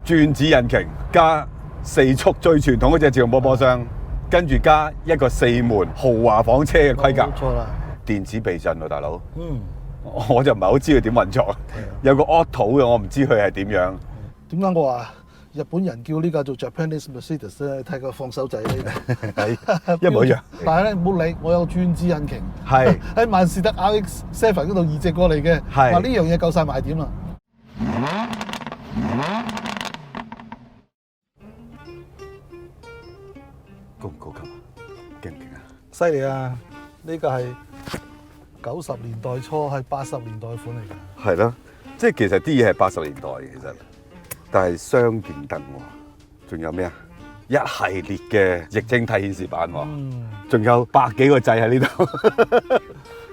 轉子引擎加4速最傳統嗰隻自動波波箱，跟住加一個4門豪華房車嘅規格。冇錯啦。電子避震喎，大佬。嗯。我就唔係好知佢點運作。有個 auto 嘅，我唔知佢係點樣。點解我話日本人叫呢架做 Japanese Mercedes 咧？睇個放手仔呢個係一模一樣。但係咧唔好理，我有轉子引擎，係喺萬事得 RX-7 嗰度移植過嚟嘅。係嗱呢樣嘢夠晒賣點啦。高唔高級啊？勁唔勁啊？犀利啊！呢個係90年代初，係80年代款嚟㗎。係咯，即係其實啲嘢係80年代嘅，其實，但係雙電燈喎，仲有咩啊？一系列嘅液晶體顯示板喎，仲有100幾個掣喺呢度。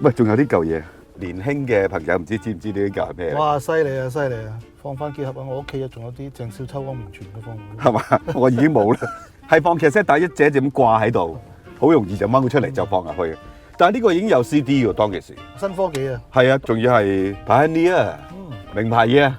喂，仲有啲舊嘢，年輕嘅朋友唔知唔知呢啲舊係咩？哇！犀利啊！犀利啊！放翻結合啊！我屋企仲有啲鄭少秋、汪明荃嘅放。係嘛？我已經冇啦，係放劇 set 帶一隻咁掛喺度，好容易就掹出嚟就放入去。但係呢個已經有 CD 喎，當其時。新科技啊！係啊，仲要係 Pioneer 名牌嘢啊！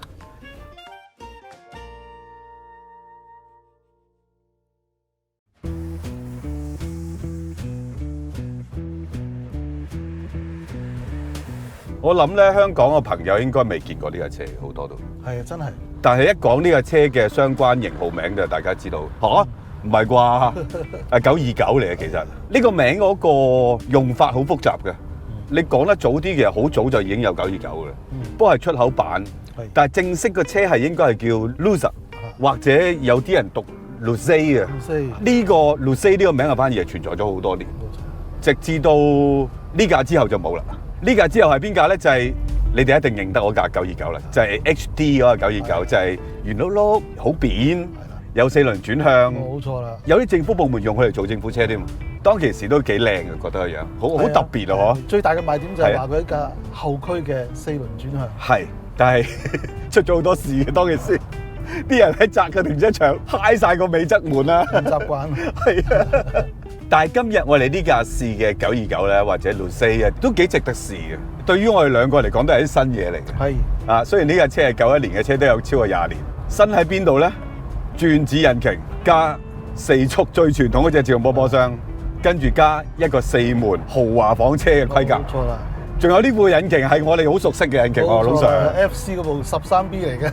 我諗咧，香港嘅朋友應該未見過呢架車，好多都係啊，真係。但係一講呢架車嘅相關型號名就大家知道吓，唔係啩？係929嚟嘅，其實呢個名嗰個用法好複雜嘅。你講得早啲，其實好早就已經有929嘅啦，不過係出口版。但係正式嘅車係應該係叫 Lusa， 或者有啲人讀 Lucay 啊。呢個 Lucay 呢個名啊，反而係存在咗好多年，直至到呢架之後就冇啦。呢架之後係邊架咧？就係你哋一定認得我架929啦，就係 HD 嗰個929，就係圓碌碌好扁，有4輪轉向。冇錯啦。有啲政府部門用佢嚟做政府車添，當其時都幾靚嘅，覺得個樣好特別啊！嗬。最大嘅賣點就係話佢一架後驅嘅4輪轉向。係，但係出咗好多事嘅當其時，啲人喺窄嘅停車場揩晒個尾側門啦。唔習慣。係啊。但係今日我哋呢架試嘅929咧，或者 Lucay 啊，都幾值得試嘅。對於我哋兩個嚟講，都係啲新嘢嚟嘅。係啊，雖然呢架車係91年嘅車，都有超過20年。新喺邊度咧？轉子引擎加4速最傳統嗰隻自動波波箱，跟住加一個4門豪華房車嘅規格。冇錯啦。仲有呢部引擎係我哋好熟悉嘅引擎喎，老 Sir。FC 嗰部13B 嚟嘅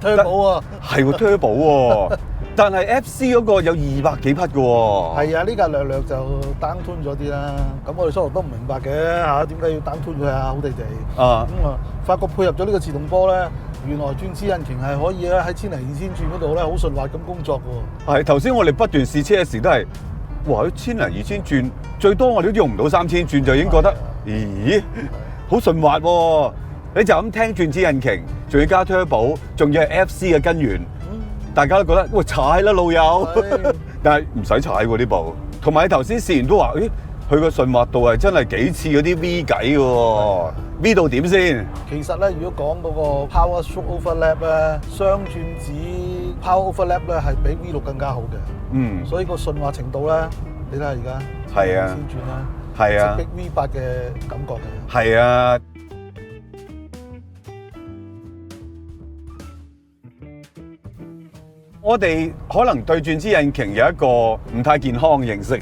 ，Turbo 啊。係喎 Turbo 喎。但係 FC 嗰個有200幾匹嘅喎。係啊，呢架略就 down tune 咗啲啦。咁我哋初頭都唔明白嘅嚇，點解要 down tune 佢啊？好地地。咁發覺配合咗呢個自動波咧，原來轉子引擎係可以咧喺1000零2000轉嗰度咧好順滑咁工作嘅喎。係頭先我哋不斷試車嘅時都係，哇！1000零2000轉，最多我哋都用唔到3000轉就已經覺得，咦，好順滑喎！你就咁聽轉子引擎，仲要加 turbo， 仲要係 FC 嘅根源。大家都覺得，喂，踩啦老友，但係唔使踩喎呢部。同埋你頭先試完都話，咦，佢個順滑度係真係幾似嗰啲 V 計喎。V 度點先？其實咧，如果講嗰個 power stroke overlap 咧，雙轉子 power overlap 咧係比 V6 更加好嘅。所以個順滑程度咧，你睇下而家係啊，先轉啦，係啊，逼 V8 嘅感覺嘅。係啊。我哋可能對轉子引擎有一個唔太健康嘅認識，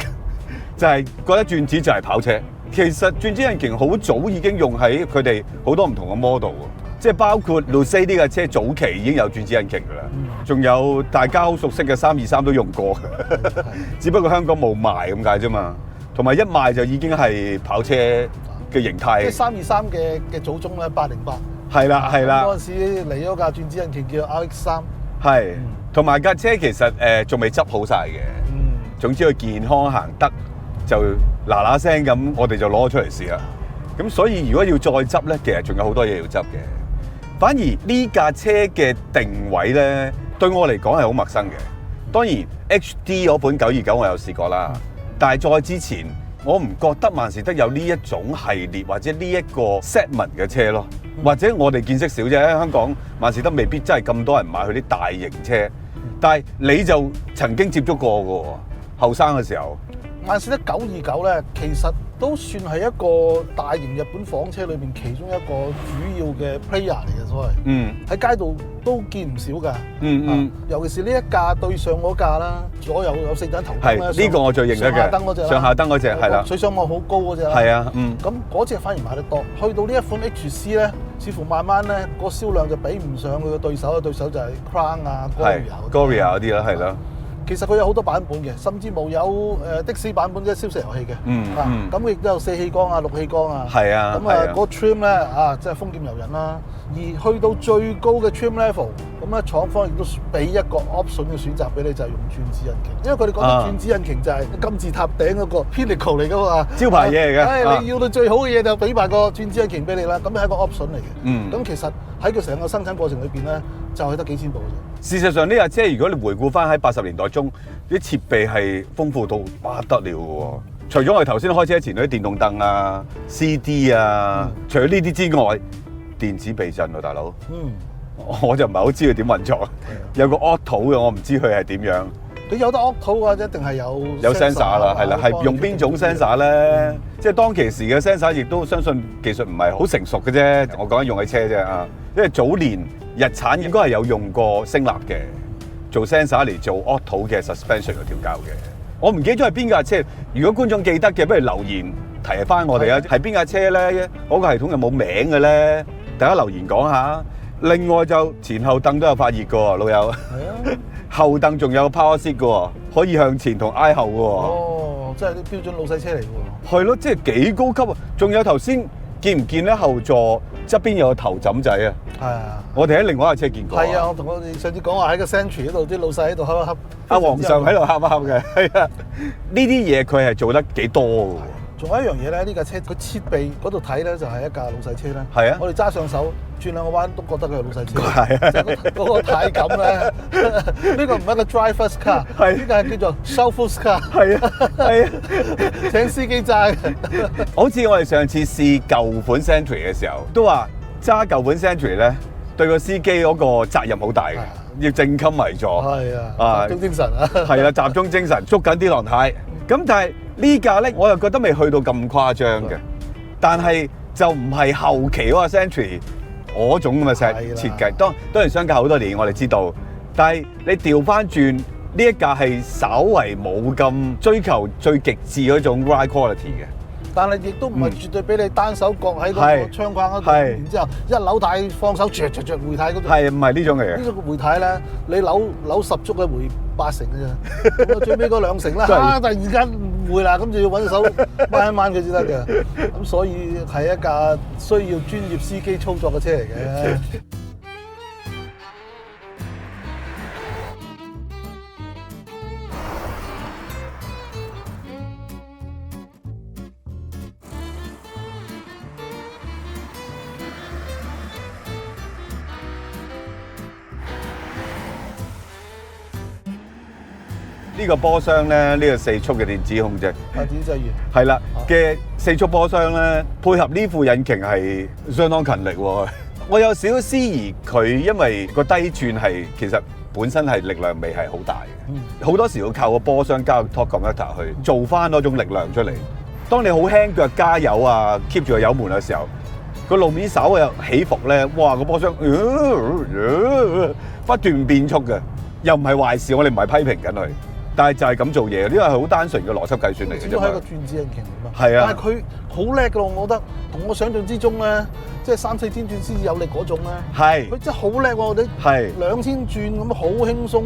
就係覺得轉子就係跑車。其實轉子引擎好早已經用喺佢哋好多唔同嘅 model， 即係包括 Lucay 呢架車早期已經有轉子引擎㗎啦。仲有大家好熟悉嘅323都用過，只不過香港冇賣咁解啫嘛。同埋一賣就已經係跑車嘅形態。即係323嘅祖宗咧，808。係啦，係啦。嗰陣時嚟咗架轉子引擎叫 RX3。係。同埋架車其實仲未執好晒嘅，總之佢健康行得就嗱嗱聲咁，我哋就攞咗出嚟試啦。咁所以如果要再執咧，其實仲有好多嘢要執嘅。反而呢架車嘅定位咧，對我嚟講係好陌生嘅。當然 HD 嗰本929我有試過啦，但係再之前我唔覺得萬事得有呢一種系列或者呢一個 segment 嘅車咯。或者我哋見識少啫，香港萬事得未必真係咁多人買佢啲大型車，但係你就曾經接觸過嘅喎，後生嘅時候。萬事得929咧，其實都算係一個大型日本房車裏邊其中一個主要嘅 player 嚟嘅，所謂。喺街度都見唔少㗎。尤其是呢一架對上嗰架啦，左右有4盞頭燈啦。係呢個我最認得嘅。上下燈嗰隻係啦。水箱網好高嗰隻。係啊，咁嗰隻反而賣得多。去到呢一款 HC 咧，似乎慢慢咧個銷量就比唔上佢嘅對手，對手就係 Crown 啊、Gloria 嗰啲啦，係啦。其實佢有好多版本嘅，甚至冇有的士版本即係燒石油氣嘅。咁亦都有4氣缸啊、6氣缸啊。係啊。咁啊，個 trim 咧即係豐儉由人啦。而去到最高嘅 trim level，咁咧廠方亦都俾一個 option 嘅選擇俾你，就係用轉子引擎。因為佢哋覺得轉子引擎就係金字塔頂嗰個 pinnacle 嚟㗎嘛，招牌嘢嚟嘅。你要到最好嘅嘢就俾埋個轉子引擎俾你啦。咁係一個 option 嚟嘅。咁其實喺佢成個生產過程裏邊咧，就係得幾千部嘅啫。事實上呢架車，如果你回顧翻喺80年代中，啲設備係豐富到不得了嘅喎。除咗我哋頭先開車前嗰啲電動凳啊、CD 啊，除咗呢啲之外，電子避震喎，大佬。我就唔係好知佢點運作。有個 auto 嘅，我唔知佢係點樣。佢有得 auto 嘅話，一定係有 sensor 啦，係啦，係用邊種 sensor 咧？即係當其時嘅 sensor 亦都相信技術唔係好成熟嘅啫。我講緊用喺車啫啊，因為早年日產應該係有用過聲納嘅，做 sensor 嚟做 auto 嘅 suspension 嘅調校嘅。我唔記得咗係邊架車，如果觀眾記得嘅，不如留言提翻我哋啊！係邊架車咧？嗰個系統有冇名嘅咧？大家留言講下。另外就前後凳都有發熱嘅喎，老友。係啊。後凳仲有 power seat 嘅喎，可以向前同挨後嘅喎。哦，即係啲標準老細車嚟嘅喎。係咯，即係幾高級啊！仲有頭先見唔見咧？後座側邊有個頭枕仔啊！係啊。我哋喺另外一架車見過。係啊，我同我哋上次講話喺個 Century 嗰度，啲老細喺度恰。阿皇上喺度恰嘅，係啊。呢啲嘢佢係做得幾多嘅喎。仲有一樣嘢咧，呢架車佢設備嗰度睇咧就係一架老細車啦。係啊。我哋揸上手轉兩個彎都覺得佢係老細車。係啊。嗰個太感咧，呢個唔係一個 driver's car， 呢個係叫做 chauffeur's car。係啊，係啊，請司機揸嘅。好似我哋上次試舊款 Century 嘅時候，都話揸舊款 Century 咧，對個司機嗰個責任好大嘅，要正襟危坐。係啊。集中精神啊。係啊，集中精神，捉緊啲浪軚。咁但係呢架咧，我又覺得未去到咁誇張嘅，但係就唔係後期嗰個 Century 嗰種咁嘅設計。當然相隔好多年，我哋知道。但係你調翻轉呢一架係稍為冇咁追求最極致嗰種 ride quality 嘅。但係亦都唔係絕對俾你單手擱喺嗰個窗框嗰度，然之後一扭軚放手着回軚嗰種。係唔係呢種嚟嘅？呢種回軚咧，你扭10足咧回8成嘅啫，咁最尾嗰2成啦，突然間唔會啦，咁就要揾手掹一掹佢先得嘅。咁所以係一架需要專業司機操作嘅車嚟嘅。呢個波箱咧，呢個4速嘅電子控制，電子制御係啦嘅4速波箱咧，配合呢副引擎係相當勤力喎。我有少少思疑佢，因為個低轉係其實本身係力量未係好大嘅，好多時要靠個波箱加個 torque converter 去做翻嗰種力量出嚟。當你好輕腳加油啊 ，keep 住個油門嘅時候，個路面稍有起伏咧，哇！個波箱不斷變速嘅，又唔係壞事，我哋唔係批評緊佢。但係就係咁做嘢，呢個係好單純嘅邏輯計算嚟嘅啫。只係一個轉子引擎嚟嘛。係啊。但係佢好叻㗎咯，我覺得同我想象之中咧，即係3-4千轉先至有力嗰種咧。係。佢真係好叻喎！我哋2000轉咁好輕鬆，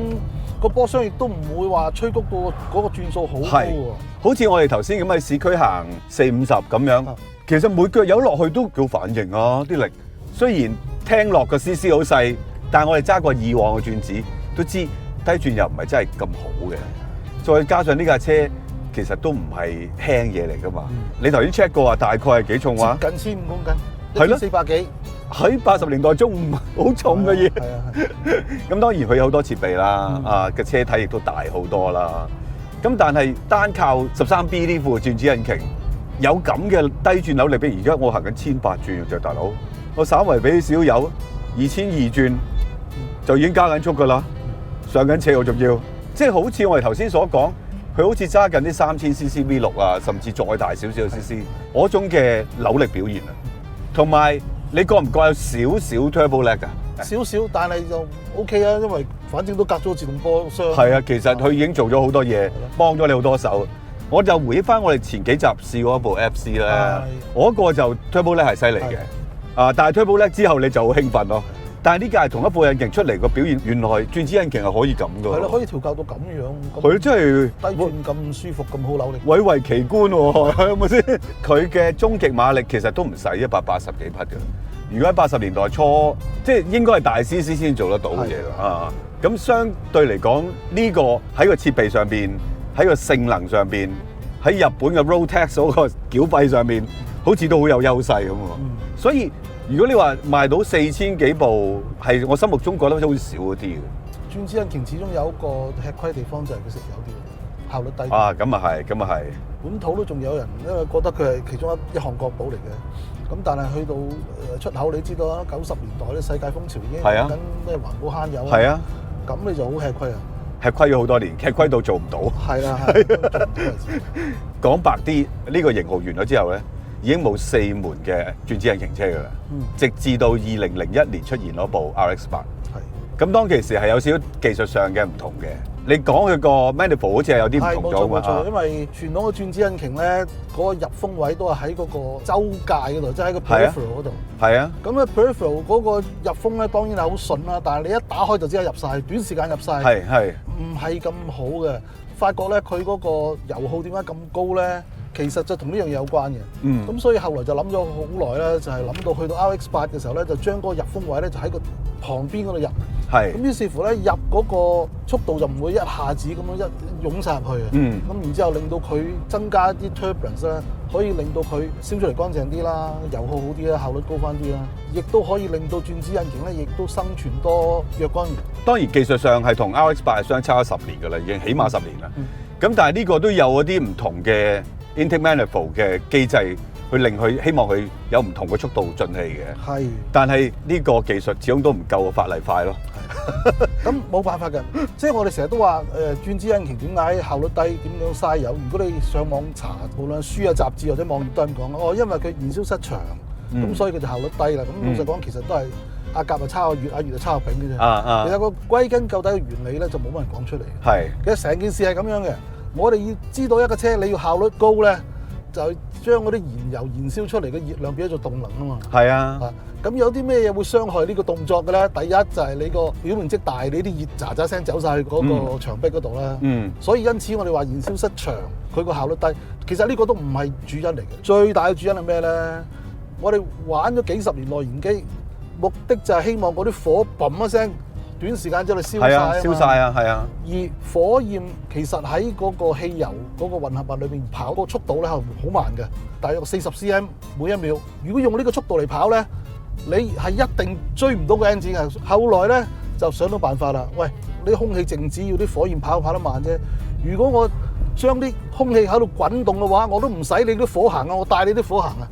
個波箱亦都唔會話催谷到嗰個轉數好高喎。好似我哋頭先咁喺市區行40-50咁樣，其實每腳油落去都叫反應啊！啲力雖然聽落個 CC 好細，但係我哋揸過以往嘅轉子都知。低轉又唔係真係咁好嘅，再加上呢架車其實都唔係輕嘢嚟噶嘛。你頭先 check 過話大概係幾重話？近15公斤，係咯，400幾。喺80年代中唔好重嘅嘢。係啊。咁當然佢有好多設備啦，嘅車體亦都大好多啦。咁但係單靠13B 呢副轉子引擎，有咁嘅低轉扭力，比如而家我行緊1800轉嘅啫，大佬。我稍為俾少油，2200轉就已經加緊速㗎啦。上緊斜我仲要，即係好似我哋頭先所講，佢好似揸緊啲3000cc V6啊，甚至再大少少嘅 cc 嗰種嘅扭力表現啊，同埋你覺唔覺有少少 turbo lag 㗎？少少，但係就 OK 啊，因為反正都隔咗自動波箱。係啊，其實佢已經做咗好多嘢，幫咗你好多手。我就回憶翻我哋前幾集試過一部 FC 咧，嗰個就 turbo lag 係犀利嘅，但係 turbo lag 之後你就好興奮咯。但係呢架係同一部引擎出嚟個表現，原來轉子引擎係可以咁㗎。係咯，可以調校到咁樣。佢真係低轉咁舒服，咁好扭力。蔚為奇觀喎，係咪先？佢嘅終極馬力其實都唔使180幾匹㗎。如果喺80年代初，即係應該係大 CC 先做得到嘅嘢啊。咁相對嚟講，呢個喺個設備上邊，喺個性能上邊，喺日本嘅 road tax 嗰個繳費上面，好似都好有優勢咁喎。所以如果你話賣到4000幾部，係我心目中覺得好似少咗啲嘅。轉子引擎始終有一個吃虧地方，就係佢食油啲，效率低。咁啊係，咁啊係。本土都仲有人因為覺得佢係其中一項國寶嚟嘅。咁但係去到出口，你知道啦，90年代啲世界風潮已經講緊咩環保慳油啊。係啊。咁你就好吃虧啊！吃虧咗好多年，吃虧到做唔到。係啦，講白啲，呢個型號完咗之後咧，已經冇4門嘅轉子引擎車㗎啦。直至到2001年出現嗰部 RX8。係。咁當其時係有少少技術上嘅唔同嘅。你講佢個 manifold 好似係有啲唔同咗嘛？冇錯，因為傳統嘅轉子引擎咧，嗰個入風位都係喺嗰個周界嗰度，即係喺個 peripheral 嗰度。係啊。咁咧 peripheral 嗰個入風咧，當然係好順啦，但係你一打開就只係入晒，短時間入晒。係。唔係咁好嘅。發覺咧，佢嗰個油耗點解咁高咧？其實就同呢樣嘢有關嘅。咁所以後來就諗咗好耐啦，就係諗到去到 RX8 嘅時候咧，就將嗰個入風位咧就喺個旁邊嗰度入。係。咁於是乎咧，入嗰個速度就唔會一下子咁樣一湧晒入去嘅。咁然之後令到佢增加啲 turbulence 咧，可以令到佢燒出嚟乾淨啲啦，油耗好啲啦，效率高翻啲啦，亦都可以令到轉子引擎咧，亦都生存多若干年。當然技術上係同 RX8 係相差咗10年㗎啦，已經起碼10年啦。咁但係呢個都有一啲唔同嘅 intake manifold 嘅機制，去令佢希望佢有唔同嘅速度進氣嘅。係。但係呢個技術始終都唔夠法例快咯。咁冇辦法嘅，即係我哋成日都話轉子引擎點解效率低，點樣嘥油？如果你上網查，無論書啊、雜誌或者網頁都係咁講。因為佢燃燒室長，咁所以佢就效率低啦。咁老實講，其實都係阿甲就抄阿乙，阿乙就抄阿丙嘅啫。其實個歸根究底嘅原理咧，就冇乜人講出嚟。係。其實成件事係咁樣嘅。我哋要知道一個車你要效率高咧，就將嗰啲燃油燃燒出嚟嘅熱量變咗做動能啊嘛。係啊。咁有啲咩嘢會傷害呢個動作嘅咧？第一就係你個表面積大，你啲熱喳喳聲走晒去嗰個牆壁嗰度啦。所以因此我哋話燃燒室長佢個效率低，其實呢個都唔係主因嚟嘅。最大嘅主因係咩咧？我哋玩咗幾十年內燃機，目的就係希望嗰啲火砰一聲，短時間之內燒晒啊嘛。燒晒啊，係啊。而火焰其實喺嗰個汽油嗰個混合物裏邊跑個速度咧係好慢嘅，大約40 cm 每一秒。如果用呢個速度嚟跑咧，你係一定追唔到個 engine 嘅。後來咧就想到辦法啦。喂，你空氣靜止要啲火焰跑得慢啫。如果我將啲空氣喺度滾動嘅話，我都唔使你啲火行啊，我帶你啲火行啊。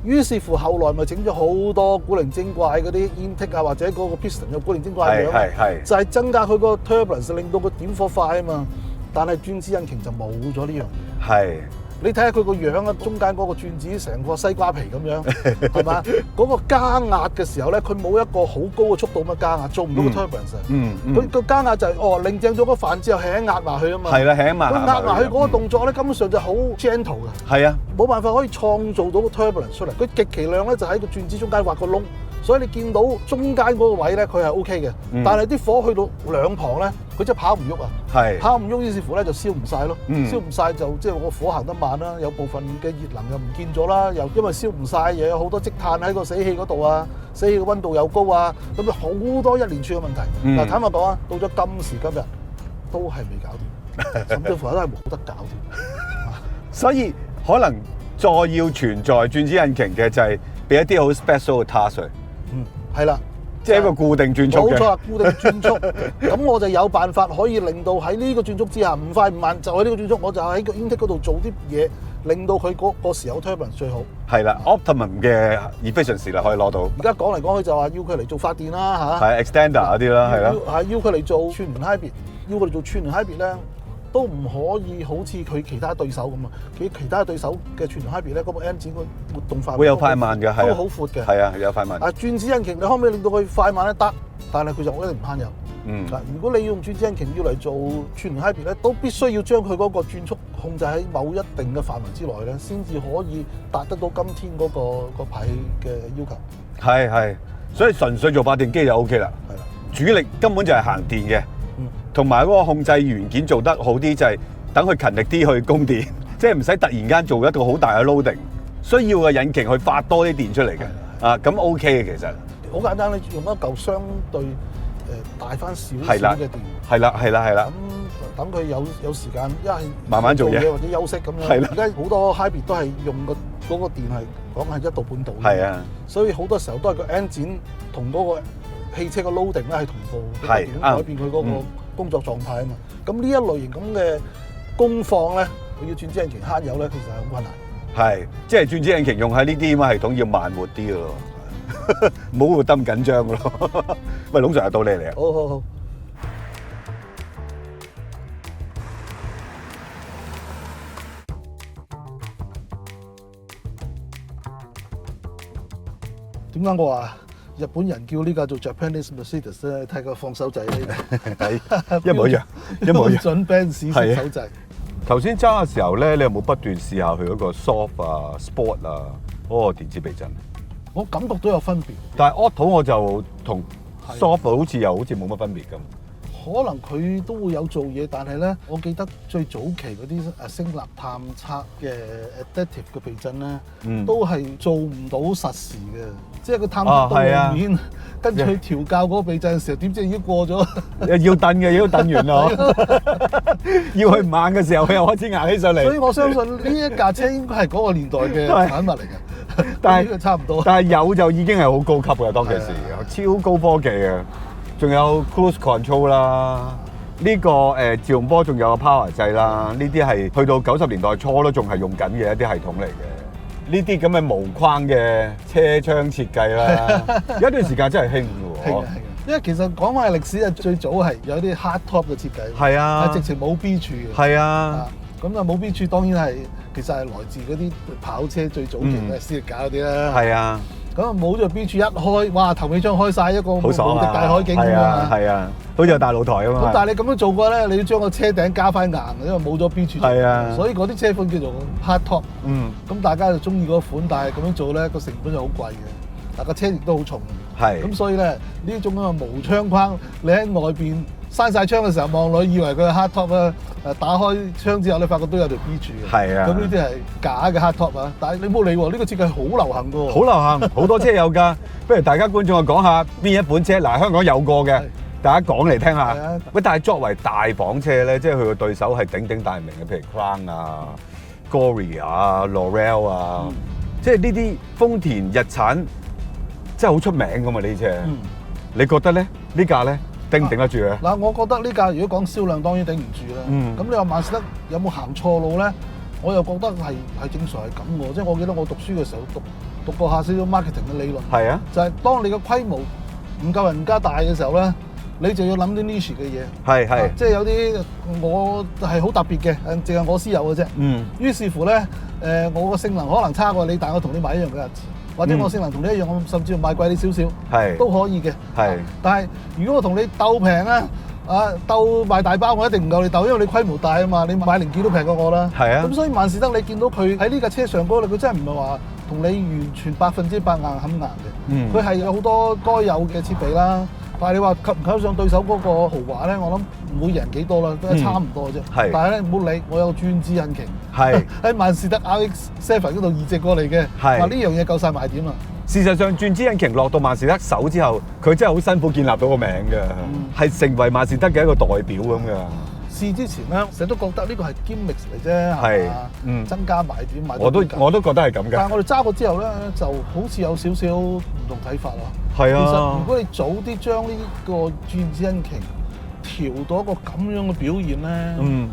於是乎後來咪整咗好多古靈精怪嗰啲 intake 啊，或者嗰個 piston 有古靈精怪嘅樣，就係增加佢個 turbulence，令到佢點火快啊嘛。但係轉子引擎就冇咗呢樣嘢。係。你睇下佢個樣啊，中間嗰個轉子成個西瓜皮咁樣，係嘛？嗰個加壓嘅時候咧，佢冇一個好高嘅速度咁加壓，做唔到個 turbulence。佢個加壓就係擰正咗個帆之後輕壓埋去啊嘛。係啦，輕壓。佢壓埋去嗰個動作咧，根本上就好 gentle 嘅。係啊，冇辦法可以創造到個 turbulence 出嚟。佢極其量咧就喺個轉子中間挖個窿，所以你見到中間嗰個位咧，佢係 OK 嘅。但係啲火去到兩旁咧，佢真係跑唔喐啊。係。跑唔喐，於是乎咧就燒唔晒咯。燒唔晒就即係個火行得慢啦，有部分嘅熱能又唔見咗啦，又因為燒唔晒，又有好多積碳喺個死氣嗰度啊，死氣嘅溫度又高啊，咁啊好多一連串嘅問題。嗱，坦白講啊，到咗今時今日都係未搞掂，甚至乎都係冇得搞掂。所以可能再要存在轉子引擎嘅就係俾一啲好 special 嘅 task。係啦。即係一個固定轉速嘅，冇錯，固定轉速。咁我就有辦法可以令到喺呢個轉速之下唔快唔慢，就喺呢個轉速，我就喺個 intake 嗰度做啲嘢，令到佢嗰個時候 turbulence 最好。係啦 ，optimum 嘅 efficiency 啦，可以攞到。而家講嚟講去就話要佢嚟做發電啦嚇。係 extender 嗰啲啦，係啦。係要佢嚟做串聯 hybrid，要佢嚟做串聯 hybrid 咧，都唔可以好似佢其他對手咁啊！佢其他對手嘅全能 hybrid 咧，嗰部 engine 個活動範圍會有快慢嘅，係都好闊嘅。係啊，有快慢。轉子引擎你可唔可以令到佢快慢咧？得，但係佢就一定唔慳油。嗱，如果你要用轉子引擎要嚟做全能 hybrid 咧，都必須要將佢嗰個轉速控制喺某一定嘅範圍之內咧，先至可以達得到今天嗰個排氣嘅要求。係，所以純粹做發電機就 O K 啦。係啦，主力根本就係行電嘅，同埋嗰個控制元件做得好啲，就係等佢勤力啲去供電，即係唔使突然間做一個好大嘅 loading，需要個引擎去發多啲電出嚟嘅。啊，咁 O K 嘅其實。好簡單，你用一嚿相對大翻少少嘅電。係啦。咁等佢有時間，一係慢慢做嘢或者休息咁樣。係啦。而家好多 hybrid 都係用嗰個電係講係1度半度。係啊。所以好多時候都係個 engine 同嗰個汽車嘅 loading 咧係同步，點改變佢嗰個工作狀態啊嘛。咁呢一類型咁嘅工況咧，佢要轉子引擎慳油咧，其實係好困難。係，即係轉子引擎用喺呢啲咁嘅系統要慢活啲嘅咯，唔好活得咁緊張嘅咯。喂，龍 Sir 到你嚟啊！好。點解我話日本人叫呢架做 Japanese Mercedes 咧？睇個放手掣呢係一模一樣，準 Benz 放手掣。頭先揸嘅時候咧，你有冇不斷試下佢嗰個 soft 啊、sport 啊嗰個電子避震？我感覺都有分別，但係 auto 我就同 soft 好似冇乜分別咁。可能佢都會有做嘢，但係咧，我記得最早期嗰啲聲納探測嘅 adaptive 嘅避震咧，都係做唔到實時嘅，即係佢探測到路面，跟住去調校嗰個避震嘅時候，點知已經過咗。要蹬嘅，要蹬完咯。要去慢嘅時候，佢又開始硬起上嚟。所以我相信呢一架車應該係嗰個年代嘅產物嚟嘅，但係差唔多。但係有就已經係好高級嘅當其時，超高科技嘅。仲有 cruise control 啦，呢個自動波仲有個 power 掣啦，呢啲係去到90年代初都仲係用緊嘅一啲系統嚟嘅。呢啲咁嘅無框嘅車窗設計啦，有一段時間真係興嘅喎。因為其實講翻係歷史啊，最早係有啲 hard top 嘅設計，係啊，係直情冇 B 柱嘅。係啊，咁啊冇 B 柱當然係其實係來自嗰啲跑車最早期嘅斯力架嗰啲啦。係啊。咁啊冇咗 B 柱一開，哇頭尾窗開晒一個無敵大海景㗎嘛！係啊，好似有大露台啊嘛。咁但係你咁樣做過咧，你要將個車頂加翻硬，因為冇咗 B 柱。係啊，所以嗰啲車款叫做 hard top。咁大家就中意嗰款，但係咁樣做咧個成本就好貴嘅。嗱個車亦都好重。係。咁所以咧呢種咁嘅無窗框，你喺外邊閂晒窗嘅時候望落，以為佢係 hard top 啦。打開窗之後咧，發覺都有條 B 柱嘅。係啊。咁呢啲係假嘅 hard top 啊！但係你冇理喎，呢個設計好流行㗎喎。好流行，好多車有㗎。不如大家觀眾啊講下邊一款車嗱，香港有過嘅，大家講嚟聽下。喂，但係作為大房車咧，即係佢個對手係鼎鼎大名嘅，譬如 Crown 啊、Glory 啊、Laurel 啊，即係呢啲豐田日產，真係好出名㗎嘛呢啲車。你覺得咧？呢架咧？頂唔頂得住啊？嗱，我覺得呢架如果講銷量，當然頂唔住啦。咁你話萬事得有冇行錯路咧？我又覺得係正常係咁喎。即係我記得我讀書嘅時候讀過下少少 marketing 嘅理論。係啊。就係當你嘅規模唔夠人家大嘅時候咧，你就要諗啲 niche 嘅嘢。係。即係有啲我係好特別嘅，淨係我先有嘅啫。於是乎咧，我個性能可能差過你，但係我同你買一樣嘅。或者我性能同你一樣，我甚至乎賣貴你少少，都可以嘅。但係如果我同你鬥平啊，鬥賣大包，我一定唔夠你鬥，因為你規模大啊嘛，你買零件都平過我啦。咁所以萬事得你見到佢喺呢架車上高，佢真係唔係話同你完全100%硬冚硬嘅。佢係有好多該有嘅設備啦。但係你話及唔及得上對手嗰個豪華咧？我諗唔會贏幾多啦，都係差唔多啫。但係咧唔好理，我有轉子引擎，喺萬事得 RX-7 嗰度移植過嚟嘅。話呢樣嘢夠晒賣點啦。事實上，轉子引擎落到萬事得手之後，佢真係好辛苦建立到個名嘅，係成為萬事得嘅一個代表咁嘅。試之前咧，成日都覺得呢個係 gimmicks 嚟啫，係嘛？增加賣點，賣點。我都覺得係咁嘅。但係我哋揸過之後咧，就好似有少少唔同睇法咯。係啊。其實如果你早啲將呢個轉子引擎調到一個咁樣嘅表現咧，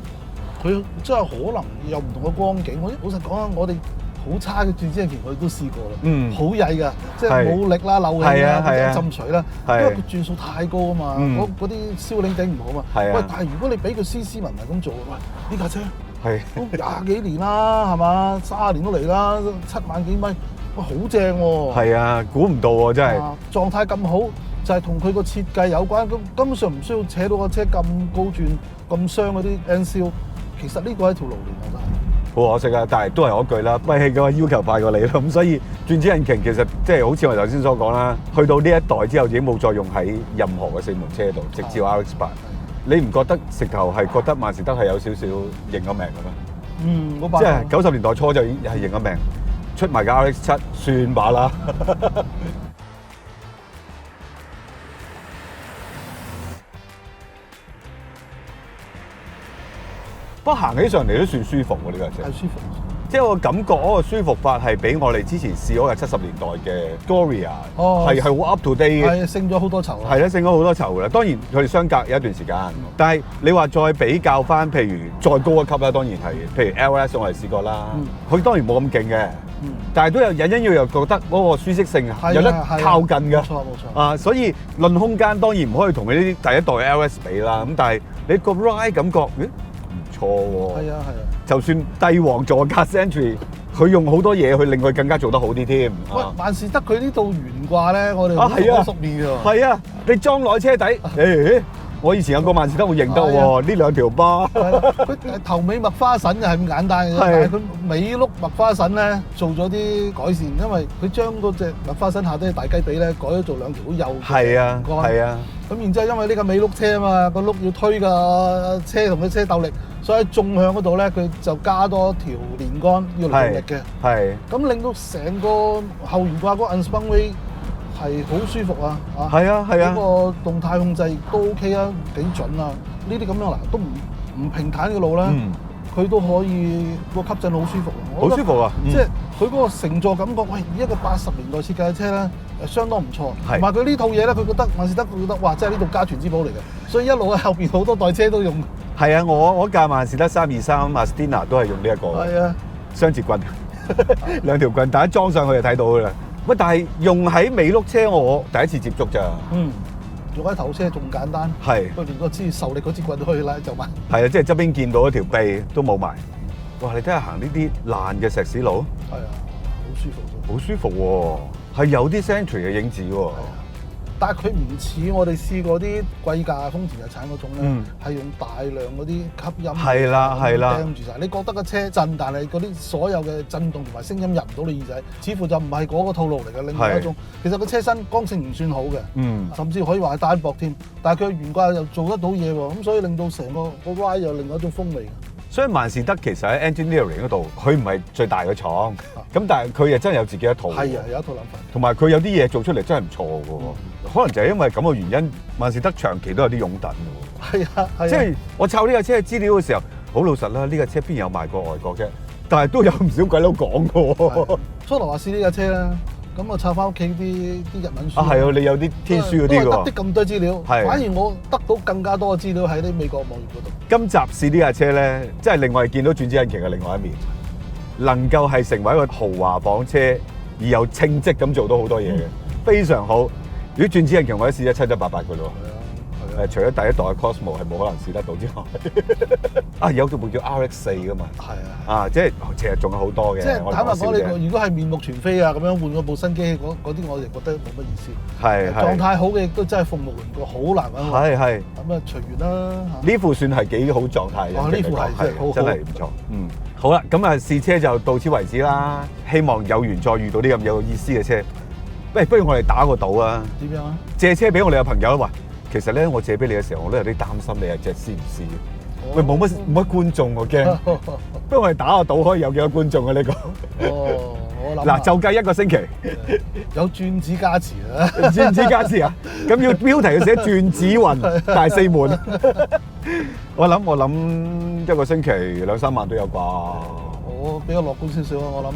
佢真係可能有唔同嘅光景。我老實講啊，我哋好差嘅轉子引擎我哋都試過啦，嗯好曳㗎，即係係冇力啦、漏氣係啊啦、係啊浸水啦，因係為佢轉數太高啊嘛，嗯嗰啲燒鈴頂唔好啊嘛。係啊喂，但係如果你俾佢斯斯文文咁做，喂呢架車係都廿幾年啦，係嘛，30年都嚟啦，7萬幾米，喂好正喎。係啊，估唔到喎，真係。啊狀態咁好，就係同佢個設計有關。咁根本上唔需要扯到個車咁高轉、咁傷嗰啲 N 燒。其實呢個係一條路嚟，我覺得係。好可惜啊，但係都係嗰句啦，閉氣嘅要求快過你啦，咁所以轉子引擎其實即係好似我頭先所講啦，去到呢一代之後已經冇再用喺任何嘅4門車度，直至 RX8。你唔覺得直頭係覺得萬事得係有少少認咗命嘅咩？嗯，即係90年代初就已經係認咗命，出埋嘅 RX7 算吧啦。不過行起上嚟都算舒服喎，呢架車。係舒服。即係我感覺嗰個舒服法係比我哋之前試嗰架70年代嘅 Gloria 係好 up to date 嘅。係升咗好多籌啦。係啦，升咗好多籌㗎啦。當然佢哋相隔有一段時間，但係你話再比較翻，譬如再高一級啦，當然係，譬如 LS 我哋試過啦，佢當然冇咁勁嘅，但係都有隱隱約約覺得嗰個舒適性有得靠近㗎。冇錯冇錯。啊，所以論空間當然唔可以同佢呢啲第一代 LS 比啦。咁但係你個 ride 感覺，咦唔錯喎。係啊係啊。就算帝王座駕 Century，佢用好多嘢去令佢更加做得好啲添。喂，萬事得佢呢度懸掛咧，我哋好熟面㗎。係啊，你裝落車底，誒，我以前有個萬事得會認得喎，呢兩條巴。佢頭尾麥花臣就係咁簡單嘅啫，但係佢尾轆麥花臣咧做咗啲改善，因為佢將嗰隻麥花臣下低大雞髀咧改咗做兩條好幼嘅係啊，係啊。咁然之後因為呢個尾轆車啊嘛，個轆要推個車同個車鬥力，所以喺縱向嗰度咧佢就加多條連桿要嚟動力嘅。係。咁令到成個後懸掛嗰個 Unspun Way 係好舒服啊！係啊係啊，嗰個動態控制都 OK 啊，幾準啊！呢啲咁樣嗱都唔平坦嘅路咧，佢都可以個吸震好舒服。好舒服啊！即係佢嗰個乘坐感覺，喂，以一個80年代設計嘅車咧，相當唔錯。同埋佢呢套嘢咧，佢覺得萬事得，佢覺得哇，真係呢度家傳之寶嚟嘅。所以一路喺後邊好多代車都用。係啊，我架萬事得323 Mastina 都係用呢一個。係啊，雙節棍，兩條棍，大家裝上去就睇到㗎啦。喂，但係用喺尾轆車我第一次接觸咋。用喺頭車仲簡單。係。佢連個支受力嗰支棍都可以拉就埋。係啊，即係側邊見到一條臂都冇埋。哇！你睇下行呢啲爛嘅石屎路。係啊，好舒服。好舒服喎，係有啲 Century 嘅影子喎。但係佢唔似我哋試過啲貴價豐田日產嗰種咧，係用大量嗰啲吸音係啦釘住晒。你覺得個車震，但係嗰啲所有嘅震動同埋聲音入唔到你耳仔，似乎就唔係嗰個套路嚟嘅。另外一種，其實個車身剛性唔算好嘅，甚至可以話係單薄添。但係佢懸掛又做得到嘢喎，咁所以令到成個 ride 有另外一種風味。所以萬事得其實喺 engineering 嗰度，佢唔係最大嘅廠，咁但係佢又真係有自己一套。係啊，有一套諗法。同埋佢有啲嘢做出嚟真係唔錯嘅喎，可能就係因為咁嘅原因，萬事得長期都有啲擁躉嘅喎。係啊，即係我抄呢架車嘅資料嘅時候，好老實啦，呢架車邊有賣過外國啫？但係都有唔少鬼佬講嘅喎。初頭話試呢架車啦。咁我抄翻屋企啲日文書。係啊，你有啲天書嗰啲喎。都係得啲咁多資料，反而我得到更加多嘅資料喺啲美國網頁嗰度。今集試呢架車咧，即係令我哋見到轉子引擎嘅另外一面，能夠係成為一個豪華房車，而又稱職咁做到好多嘢嘅，非常好。如果轉子引擎，我一試得7-8-8嘅咯。除咗第一代嘅 Cosmo 係冇可能試得到之外，有部叫 RX4 噶嘛。係啊，即係其實仲有好多嘅。即係坦白講，你如果係面目全非啊，咁樣換嗰部新機器，嗰啲我哋覺得冇乜意思。係狀態好嘅亦都真係鳳毛麟角，好難揾。係咁啊，隨緣啦。呢副算係幾好狀態嘅。呢副係真係唔錯。好啦，咁啊試車就到此為止啦。希望有緣再遇到啲咁有意思嘅車。喂，不如我哋打個賭啊？點樣啊？借車俾我哋嘅朋友啊！其實咧，我借俾你嘅時候，我都有啲擔心你係隻試唔試？喂，冇乜觀眾我驚。不如我哋打個賭，可以有幾多觀眾啊？呢個？我諗嗱，就計1個星期。有轉子加持啊！轉子加持啊！咁要標題要寫轉子運大四門。我諗1個星期2-3萬都有啩。我比較樂觀少少啊！我諗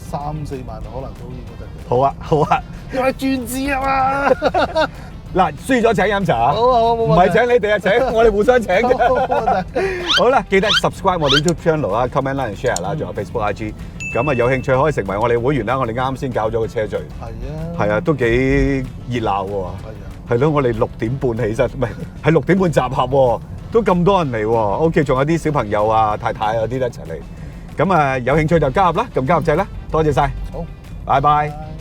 3-4萬可能都應該得。好啊，好啊，因為轉子啊嘛。嗱，輸咗請飲茶，好，唔係請你哋啊，請我哋互相請嘅。好啦，記得 subscribe 我哋 YouTube channel 啦，comment、like、share 啦，仲有 Facebook、IG。咁啊有興趣可以成為我哋會員啦。我哋啱先搞咗個車聚，係啊，都幾熱鬧喎。係咯，我哋6點半起身，唔係6點半集合喎，都咁多人嚟喎。OK， 仲有啲小朋友啊、太太啊啲一齊嚟。咁啊有興趣就加入啦，撳加入掣啦。多謝晒，好，拜拜。